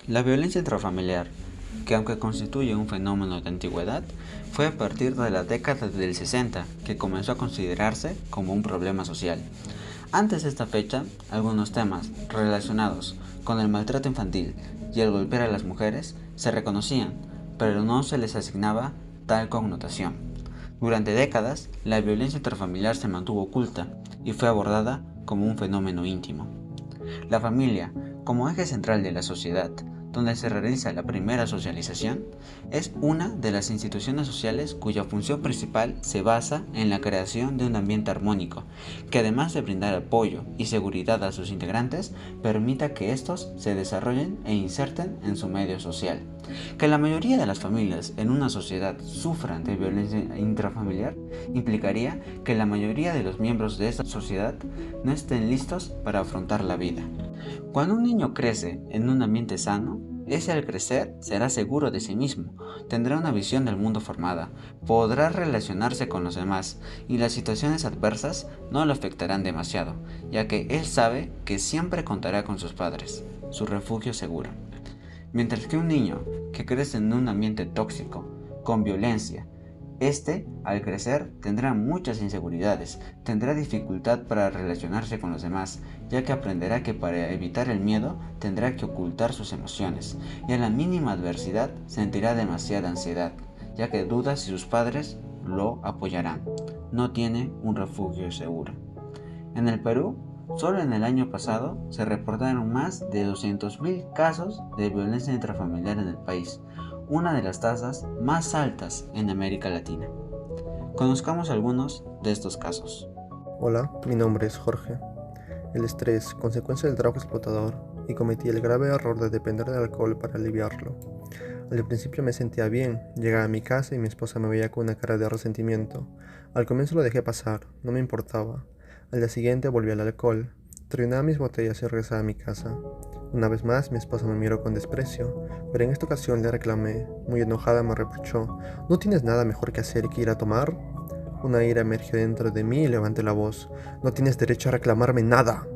La violencia intrafamiliar, que aunque constituye un fenómeno de antigüedad, fue a partir de la década del 60 que comenzó a considerarse como un problema social. Antes de esta fecha, algunos temas relacionados con el maltrato infantil y el golpear a las mujeres se reconocían, pero no se les asignaba tal connotación. Durante décadas, la violencia intrafamiliar se mantuvo oculta y fue abordada como un fenómeno íntimo. La familia, como eje central de la sociedad, donde se realiza la primera socialización, es una de las instituciones sociales cuya función principal se basa en la creación de un ambiente armónico, que además de brindar apoyo y seguridad a sus integrantes, permita que estos se desarrollen e inserten en su medio social. Que la mayoría de las familias en una sociedad sufran de violencia intrafamiliar implicaría que la mayoría de los miembros de esta sociedad no estén listos para afrontar la vida. Cuando un niño crece en un ambiente sano, ese al crecer será seguro de sí mismo, tendrá una visión del mundo formada, podrá relacionarse con los demás y las situaciones adversas no lo afectarán demasiado, ya que él sabe que siempre contará con sus padres, su refugio seguro. Mientras que un niño que crece en un ambiente tóxico, con violencia, al crecer, tendrá muchas inseguridades, tendrá dificultad para relacionarse con los demás, ya que aprenderá que para evitar el miedo tendrá que ocultar sus emociones, y a la mínima adversidad sentirá demasiada ansiedad, ya que duda si sus padres lo apoyarán. No tiene un refugio seguro. En el Perú, solo en el año pasado se reportaron más de 200.000 casos de violencia intrafamiliar en el país, una de las tasas más altas en América Latina. Conozcamos algunos de estos casos. Hola, mi nombre es Jorge. El estrés, consecuencia del trabajo explotador, y cometí el grave error de depender del alcohol para aliviarlo. Al principio me sentía bien, llegaba a mi casa y mi esposa me veía con una cara de resentimiento. Al comienzo lo dejé pasar, no me importaba. Al día siguiente volví al alcohol, terminaba mis botellas y regresaba a mi casa. Una vez más mi esposa me miró con desprecio, pero en esta ocasión le reclamé. Muy enojada me reprochó: ¿No tienes nada mejor que hacer que ir a tomar? Una ira emergió dentro de mí y levanté la voz: No tienes derecho a reclamarme nada.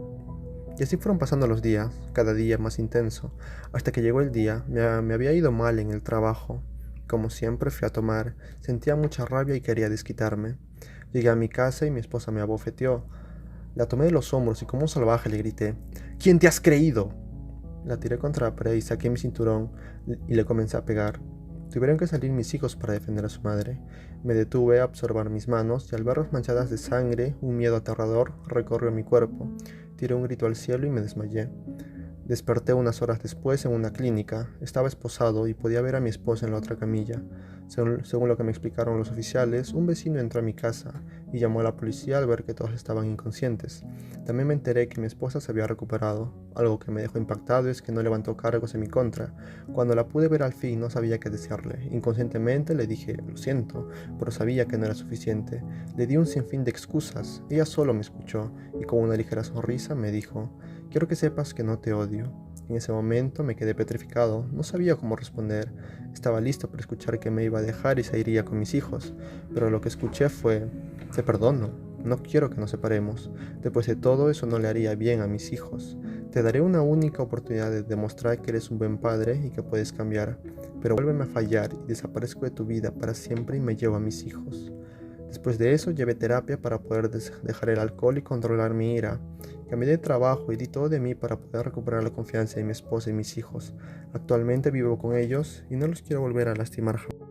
Y así fueron pasando los días, cada día más intenso, hasta que llegó el día. Me había ido mal en el trabajo. Como siempre fui a tomar, sentía mucha rabia y quería desquitarme. Llegué a mi casa y mi esposa me abofeteó. La tomé de los hombros y como un salvaje le grité: ¿Quién te has creído? La tiré contra la pared y saqué mi cinturón y le comencé a pegar. Tuvieron que salir mis hijos para defender a su madre. Me detuve a observar mis manos y al verlas manchadas de sangre, un miedo aterrador recorrió mi cuerpo. Tiré un grito al cielo y me desmayé. Desperté unas horas después en una clínica. Estaba esposado y podía ver a mi esposa en la otra camilla. Según lo que me explicaron los oficiales, un vecino entró a mi casa y llamó a la policía al ver que todos estaban inconscientes. También me enteré que mi esposa se había recuperado. Algo que me dejó impactado es que no levantó cargos en mi contra. Cuando la pude ver al fin no sabía qué desearle. Inconscientemente le dije: lo siento, pero sabía que no era suficiente. Le di un sinfín de excusas. Ella solo me escuchó y con una ligera sonrisa me dijo: Quiero que sepas que no te odio. En ese momento me quedé petrificado, no sabía cómo responder. Estaba listo para escuchar que me iba a dejar y se iría con mis hijos, pero lo que escuché fue: te perdono, no quiero que nos separemos. Después de todo, eso no le haría bien a mis hijos. Te daré una única oportunidad de demostrar que eres un buen padre y que puedes cambiar, pero vuélveme a fallar y desaparezco de tu vida para siempre y me llevo a mis hijos. Después de eso, llevé terapia para poder dejar el alcohol y controlar mi ira. Cambié de trabajo y di todo de mí para poder recuperar la confianza de mi esposa y mis hijos. Actualmente vivo con ellos y no los quiero volver a lastimar jamás.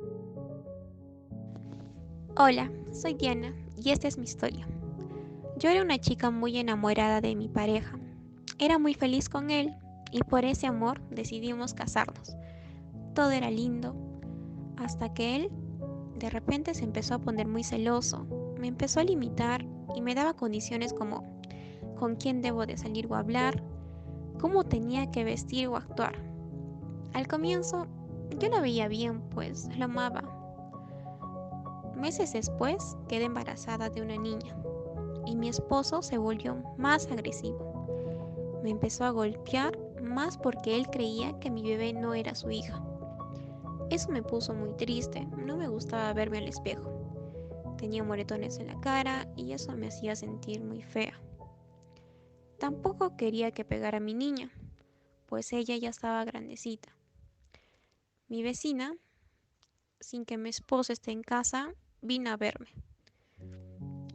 Hola, soy Diana y esta es mi historia. Yo era una chica muy enamorada de mi pareja. Era muy feliz con él y por ese amor decidimos casarnos. Todo era lindo hasta que él de repente se empezó a poner muy celoso. Me empezó a limitar y me daba condiciones como con quién debo de salir o hablar, cómo tenía que vestir o actuar. Al comienzo yo lo veía bien, pues lo amaba. Meses después quedé embarazada de una niña y mi esposo se volvió más agresivo. Me empezó a golpear más porque él creía que mi bebé no era su hija. Eso me puso muy triste, no me gustaba verme al espejo. Tenía moretones en la cara y eso me hacía sentir muy fea. Tampoco quería que pegara a mi niña, pues ella ya estaba grandecita. Mi vecina, sin que mi esposo esté en casa, vino a verme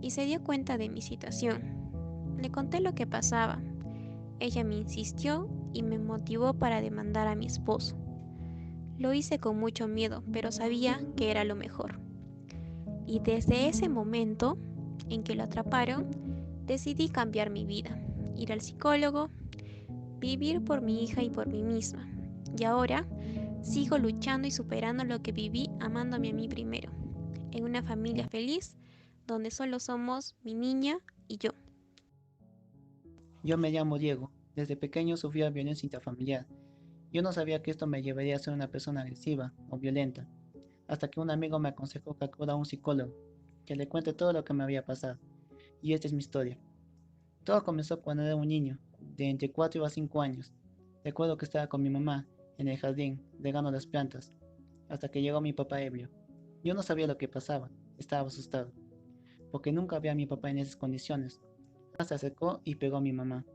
y se dio cuenta de mi situación. Le conté lo que pasaba. Ella me insistió y me motivó para demandar a mi esposo. Lo hice con mucho miedo, pero sabía que era lo mejor. Y desde ese momento en que lo atraparon, decidí cambiar mi vida, ir al psicólogo, vivir por mi hija y por mí misma. Y ahora sigo luchando y superando lo que viví amándome a mí primero, en una familia feliz donde solo somos mi niña y yo. Yo me llamo Diego. Desde pequeño sufría violencia intrafamiliar. Yo no sabía que esto me llevaría a ser una persona agresiva o violenta, hasta que un amigo me aconsejó que acuda a un psicólogo, que le cuente todo lo que me había pasado. Y esta es mi historia. Todo comenzó cuando era un niño, de entre 4 a 5 años. Recuerdo que estaba con mi mamá en el jardín, regando las plantas, hasta que llegó mi papá ebrio. Yo no sabía lo que pasaba, estaba asustado, porque nunca vi a mi papá en esas condiciones. Se acercó y pegó a mi mamá.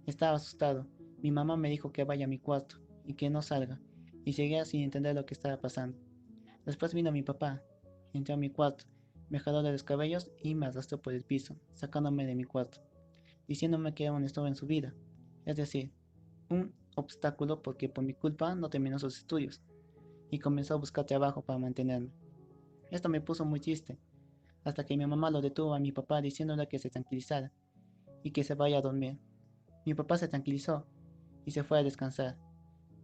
Estaba asustado. Mi mamá me dijo que vaya a mi cuarto y que no salga, y seguía sin entender lo que estaba pasando. Después vino mi papá, entró a mi cuarto, me jaló de los cabellos y me arrastró por el piso, sacándome de mi cuarto, diciéndome que era un estorbo en su vida, es decir, un obstáculo porque por mi culpa no terminó sus estudios, y comenzó a buscar trabajo para mantenerme. Esto me puso muy triste, hasta que mi mamá lo detuvo a mi papá diciéndole que se tranquilizara y que se vaya a dormir. Mi papá se tranquilizó y se fue a descansar.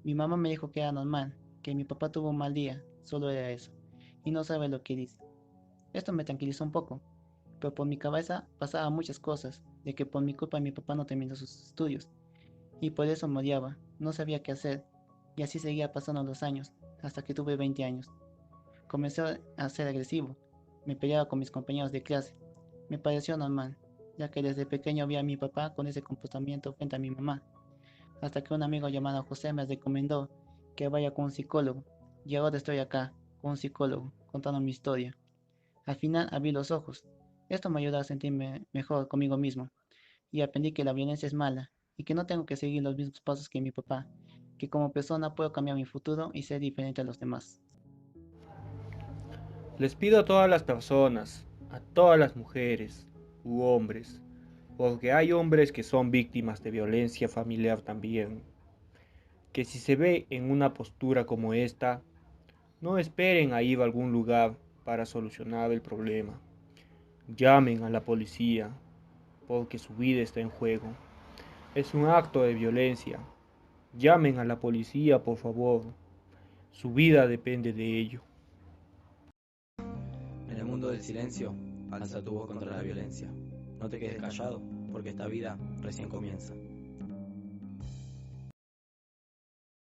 Mi mamá me dijo que era normal, que mi papá tuvo un mal día, solo era eso, y no sabe lo que dice. Esto me tranquilizó un poco, pero por mi cabeza pasaban muchas cosas, de que por mi culpa mi papá no terminó sus estudios, y por eso me odiaba, no sabía qué hacer, y así seguía pasando los años, hasta que tuve 20 años. Comencé a ser agresivo, me peleaba con mis compañeros de clase, me pareció normal, ya que desde pequeño vi a mi papá con ese comportamiento frente a mi mamá, hasta que un amigo llamado José me recomendó que vaya con un psicólogo, y ahora estoy acá, con un psicólogo, contando mi historia. Al final abrí los ojos. Esto me ayudó a sentirme mejor conmigo mismo, y aprendí que la violencia es mala, y que no tengo que seguir los mismos pasos que mi papá, que como persona puedo cambiar mi futuro y ser diferente a los demás. Les pido a todas las personas, a todas las mujeres u hombres, porque hay hombres que son víctimas de violencia familiar también, que si se ve en una postura como esta, no esperen a ir a algún lugar para solucionar el problema. Llamen a la policía, porque su vida está en juego. Es un acto de violencia. Llamen a la policía, por favor. Su vida depende de ello. En el mundo del silencio, alza tu voz contra la violencia. No te quedes callado, porque esta vida recién comienza.